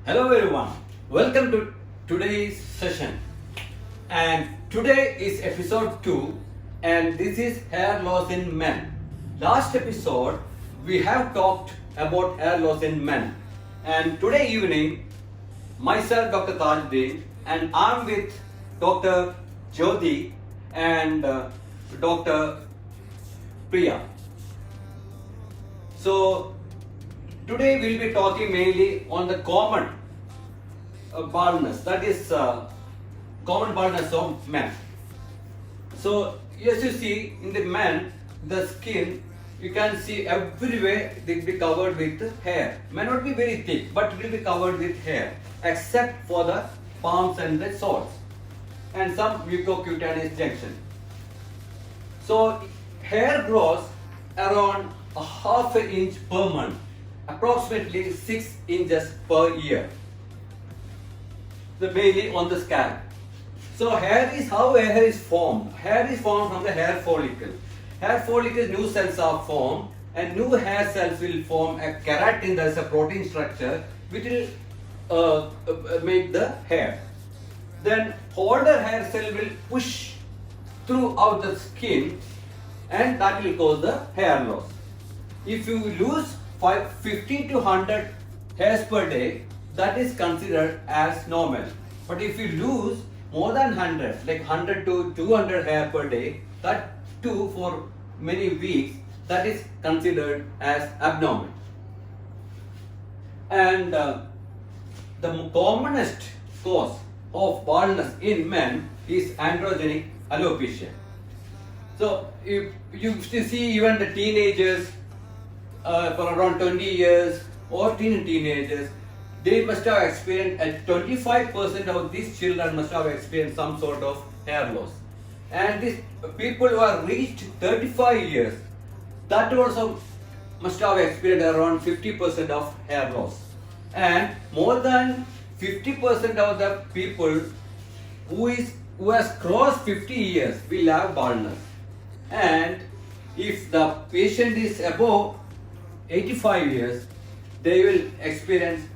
Hello everyone, welcome to today's session, and today is episode 2 and this is hair loss in men. Last episode we have talked about hair loss in men, and today evening myself Dr. Tajuddin and I'm with Dr. Jyoti and Dr. Priya. So today we'll be talking mainly on the common baldness, that is common baldness of men. So as you see in the men, the skin you can see everywhere they will be covered with hair. May not be very thick, but it will be covered with hair, except for the palms and the soles, and some mucocutaneous junction. So hair grows around a half an inch per month, approximately 6 inches per year, mainly on the scalp. So hair is how hair is formed. Hair is formed from the hair follicle. Hair follicle new cells are formed, and new hair cells will form a keratin, that is a protein structure which will make the hair. Then older hair cell will push throughout the skin, and that will cause the hair loss. If you lose 50 to 100 hairs per day, that is considered as normal. But if you lose more than 100, like 100 to 200 hair per day, that too for many weeks, that is considered as abnormal. And the commonest cause of baldness in men is androgenic alopecia. So you see even the teenagers for around 20 years or teenagers, they must have experienced, 25% of these children must have experienced some sort of hair loss. And these people who have reached 35 years, that also must have experienced around 50% of hair loss. And more than 50% of the people who has crossed 50 years will have baldness. And if the patient is above 85 years, they will experience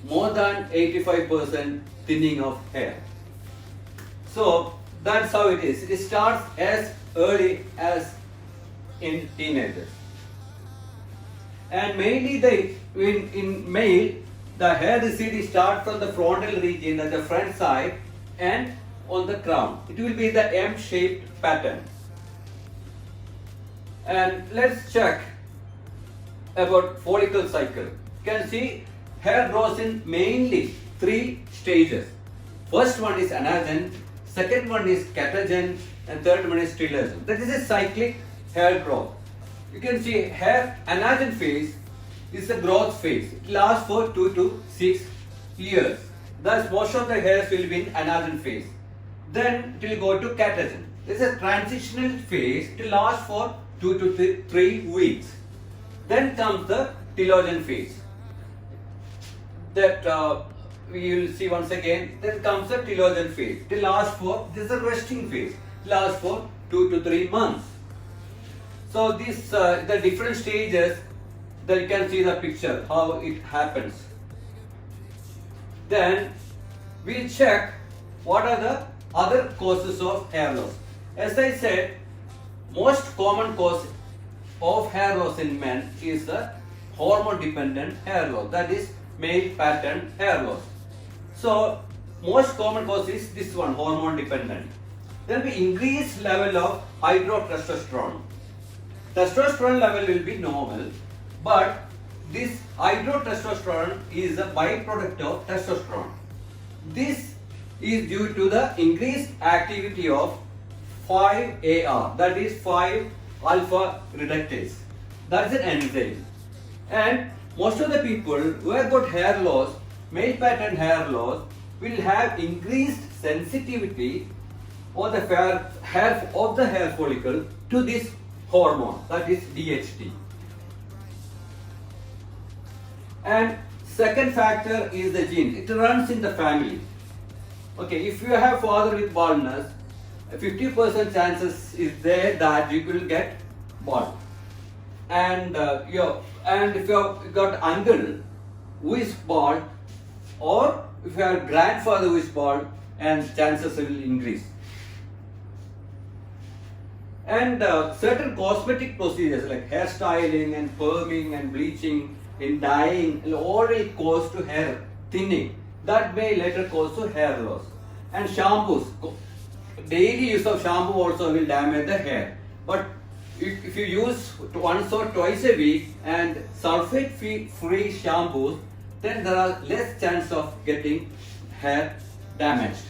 more than 85% thinning of hair. So that's how it is. It starts as early as in teenagers. And mainly in male, the hair receding starts from the frontal region at the front side and on the crown. It will be the M-shaped pattern. And let's check about follicle cycle. You can see hair grows in mainly 3 stages. First one is anagen, second one is catagen, and third one is telogen. That is a cyclic hair growth. You can see hair anagen phase is the growth phase. It lasts for 2 to 6 years. Thus most of the hairs will be in anagen phase. Then it will go to catagen. This is a transitional phase. It will last for 2 to 3 weeks. Then comes the telogen phase. That we will see once again. Then comes the telogen phase. It lasts for, this is a resting phase. It lasts for 2 to 3 months. So these the different stages, that you can see the picture how it happens. Then we check what are the other causes of hair loss. As I said, most common cause of hair loss in men is the hormone dependent hair loss, that is male pattern hair loss. So most common cause is this one, hormone dependent. There will be increased level of hydrotestosterone. Testosterone level will be normal, but this hydrotestosterone is a byproduct of testosterone. This is due to the increased activity of 5-AR, that is 5-alpha reductase. That is an enzyme. And most of the people who have got hair loss, male pattern hair loss, will have increased sensitivity of the hair follicle to this hormone, that is DHT. And second factor is the gene. It runs in the family. Okay, if you have father with baldness, 50% chances is there that you will get bald. And if you have got uncle who is bald, or if you have grandfather who is bald, and chances will increase. And certain cosmetic procedures like hairstyling and perming and bleaching and dyeing all will cause to hair thinning. That may later cause to hair loss. And shampoos, daily use of shampoo also will damage the hair. But if you use once or twice a week and sulfate-free shampoos, then there are less chance of getting hair damaged.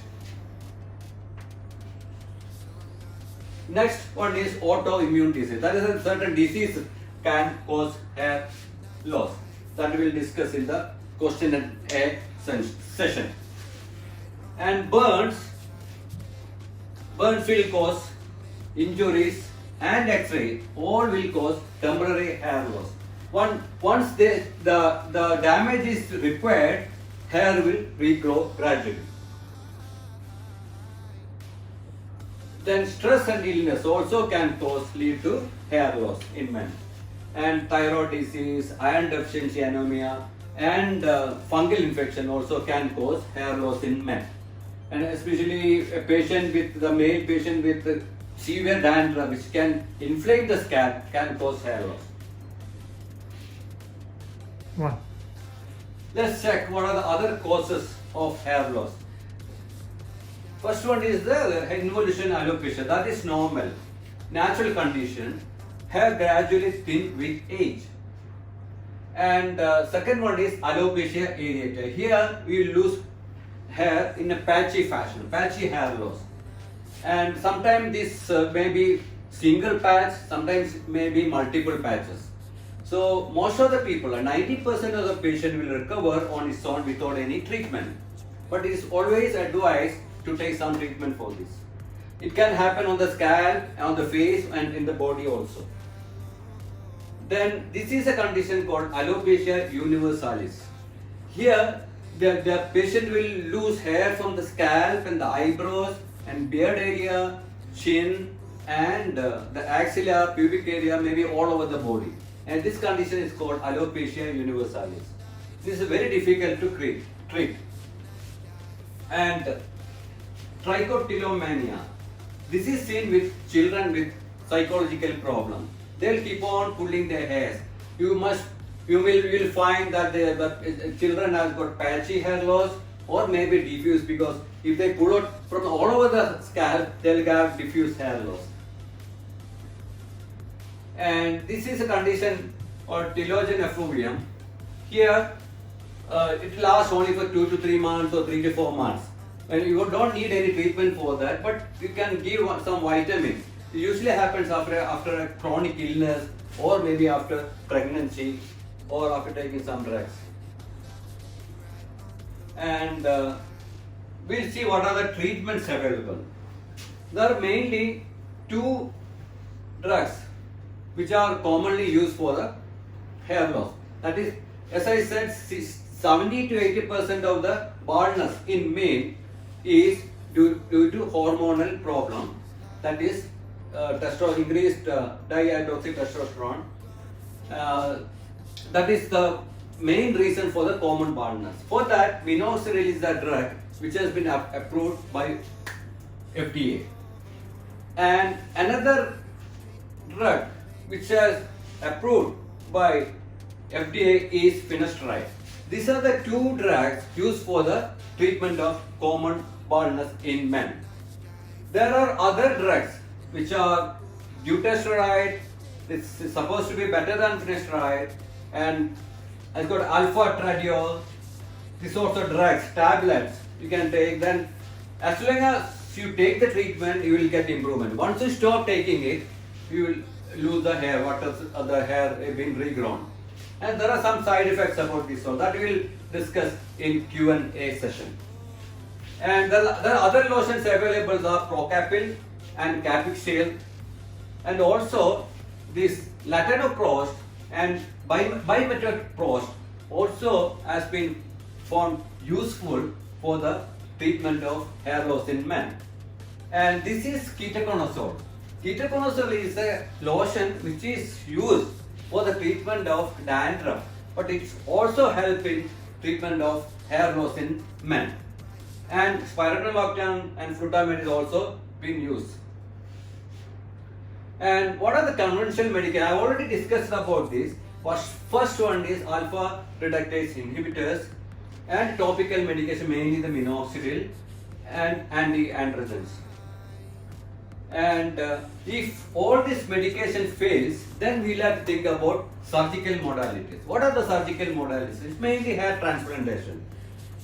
Next one is autoimmune disease. That is a certain disease can cause hair loss. That we will discuss in the question and answer session. And burns will cause injuries and X-ray. All will cause temporary hair loss. Once the damage is repaired, hair will regrow gradually. Then stress and illness also can lead to hair loss in men. And thyroid disease, iron deficiency anemia, and fungal infection also can cause hair loss in men. And especially the male patient with severe dandruff, which can inflame the scalp, can cause hair loss. One. Let's check what are the other causes of hair loss. First one is the involution alopecia. That is normal, natural condition. Hair gradually thin with age. And second one is alopecia areata. Here we lose hair in a patchy fashion, patchy hair loss. And sometimes this may be single patch, sometimes it may be multiple patches. So most of the people, 90% of the patient will recover on its own without any treatment. But it is always advised to take some treatment for this. It can happen on the scalp, on the face, and in the body also. Then this is a condition called alopecia universalis. Here the patient will lose hair from the scalp and the eyebrows and beard area, chin, and the axilla, pubic area, maybe all over the body. And this condition is called alopecia universalis. This is very difficult to treat. And trichotillomania. This is seen with children with psychological problem. They'll keep on pulling their hairs. You will find that the children have got patchy hair loss or maybe diffuse, because if they pull out from all over the scalp, they'll have diffuse hair loss. And this is a condition called telogen effluvium. Here, it lasts only for 2 to 3 months or 3 to 4 months. And you don't need any treatment for that, but you can give some vitamins. It usually happens after a chronic illness, or maybe after pregnancy, or after taking some drugs. And we'll see what are the treatments available. There are mainly 2 drugs which are commonly used for the hair loss. That is, as I said, 70 to 80% of the baldness in men is due to hormonal problem. That is increased dihydroxytestosterone. That is the main reason for the common baldness. For that, minoxidil is the drug which has been approved by FDA. And another drug which is approved by FDA is finasteride. These are the 2 drugs used for the treatment of common baldness in men. There are other drugs which are dutasteride. It's supposed to be better than finasteride, and has got alpha tradiol. These sorts of drugs, tablets you can take. Then as long as you take the treatment, you will get improvement. Once you stop taking it, you will lose the hair, the hair being regrown. And there are some side effects about this, so that we will discuss in Q&A session. And the other lotions available are Procapil and Capixil, and also this latanoprost and bimetoprost also has been found useful for the treatment of hair loss in men. And this is ketoconazole. Ketoconazole is a lotion which is used for the treatment of dandruff, but it's also helping treatment of hair loss in men. And spironolactone and flutamide is also being used. And what are the conventional medication? I already discussed about this. First one is alpha reductase inhibitors and topical medication, mainly the minoxidil and anti-androgens. And if all this medication fails, then we'll have to think about surgical modalities. What are the surgical modalities? It's mainly hair transplantation.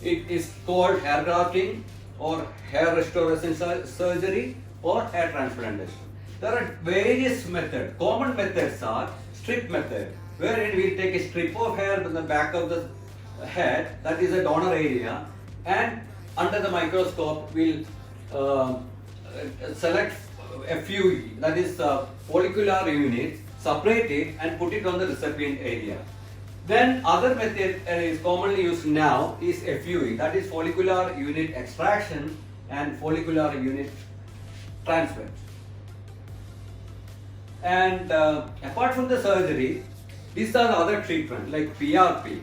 It is called hair grafting or hair restoration surgery or hair transplantation. There are various methods. Common methods are strip method, wherein we take a strip of hair from the back of the head, that is a donor area, and under the microscope we'll select a few, that is follicular unit, separate it and put it on the recipient area. Then other method is commonly used now is FUE, that is follicular unit extraction and follicular unit transplant. And apart from the surgery, these are the other treatments like PRP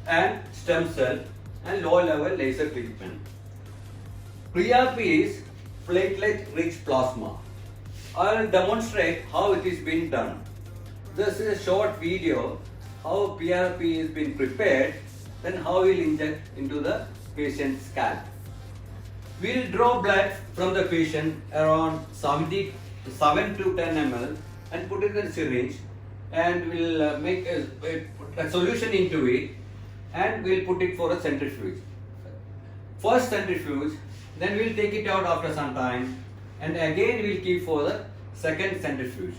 and stem cell and low level laser treatment. PRP is platelet rich plasma. I will demonstrate how it is being done. This is a short video how PRP is being prepared, then how we will inject into the patient's scalp. We will draw blood from the patient around 7 to 10 ml and put it in a syringe, and we will make a solution into it and we will put it for a centrifuge. First centrifuge, then we will take it out after some time, and again we will keep for the second centrifuge.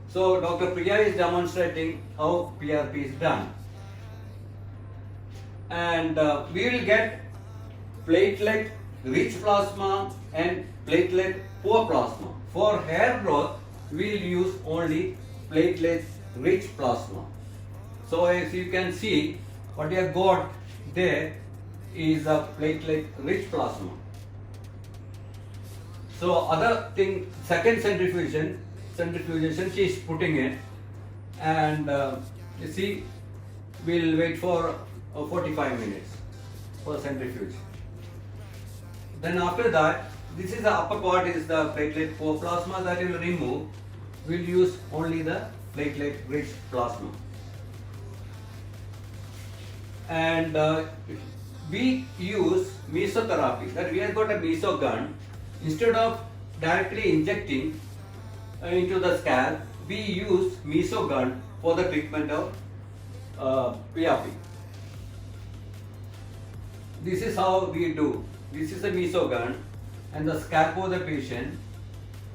So Dr. Priya is demonstrating how PRP is done. And we will get platelet rich plasma and platelet poor plasma. For hair growth, we will use only platelet rich plasma. So as you can see, what you have got there is a platelet rich plasma. So other thing, second centrifugation she is putting it, and you see, we'll wait for 45 minutes for centrifuge. Then after that, this is the upper part is the platelet poor plasma that we will remove. We'll use only the platelet rich plasma. And we use mesotherapy, that we have got a meso gun. Instead of directly injecting into the scalp, we use meso gun for the treatment of PRP. This is how we do. This is a meso gun and the scalp of the patient,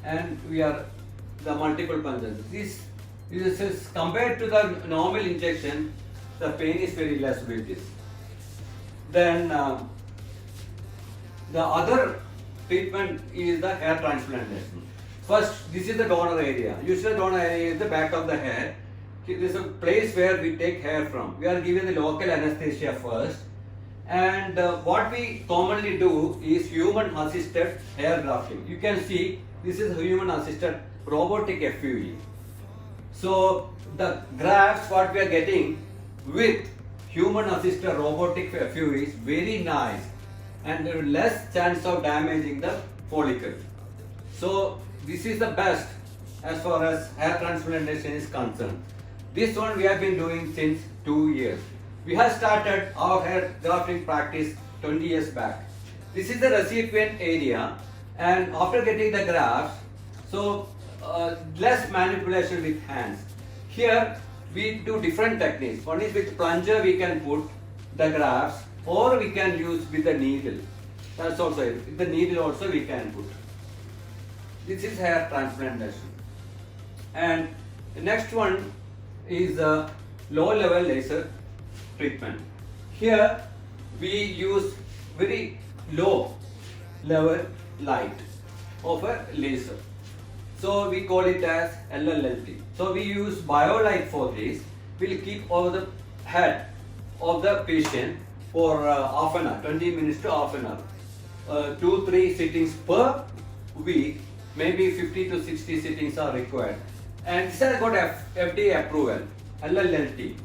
and we are the multiple punches. This is compared to the normal injection, the pain is very less with this. Then the other treatment is the hair transplantation. First, this is the donor area. Usually donor area is the back of the hair. This is a place where we take hair from. We are given the local anesthesia first, and what we commonly do is human assisted hair grafting. You can see this is human assisted robotic FUE. So the grafts what we are getting with human assisted robotic FUE is very nice, and there is less chance of damaging the follicle. So this is the best as far as hair transplantation is concerned. This one we have been doing since 2 years. We have started our hair grafting practice 20 years back. This is the recipient area, and after getting the grafts, so less manipulation with hands. Here we do different techniques. One is with plunger we can put the grafts, or we can use with the needle. That's also it. With the needle also we can put. This is hair transplantation. And the next one is low level laser treatment. Here we use very low level light of a laser. So we call it as LLLT. So we use BioLite for this. We'll keep over the head of the patient for half an hour, 20 minutes to half an hour. 2-3 sittings per week, maybe 50 to 60 sittings are required. And this has got FDA approval, LLLT.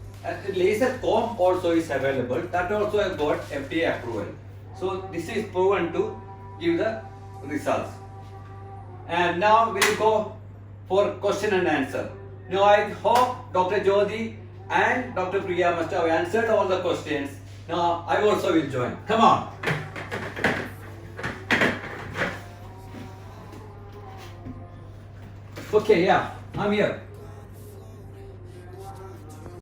laser comb also is available. That also has got FDA approval. So this is proven to give the results. And now we'll go for question and answer. Now I hope Dr. Jyoti and Dr. Priya must have answered all the questions. Now I also will join. Come on. Okay, yeah, I'm here.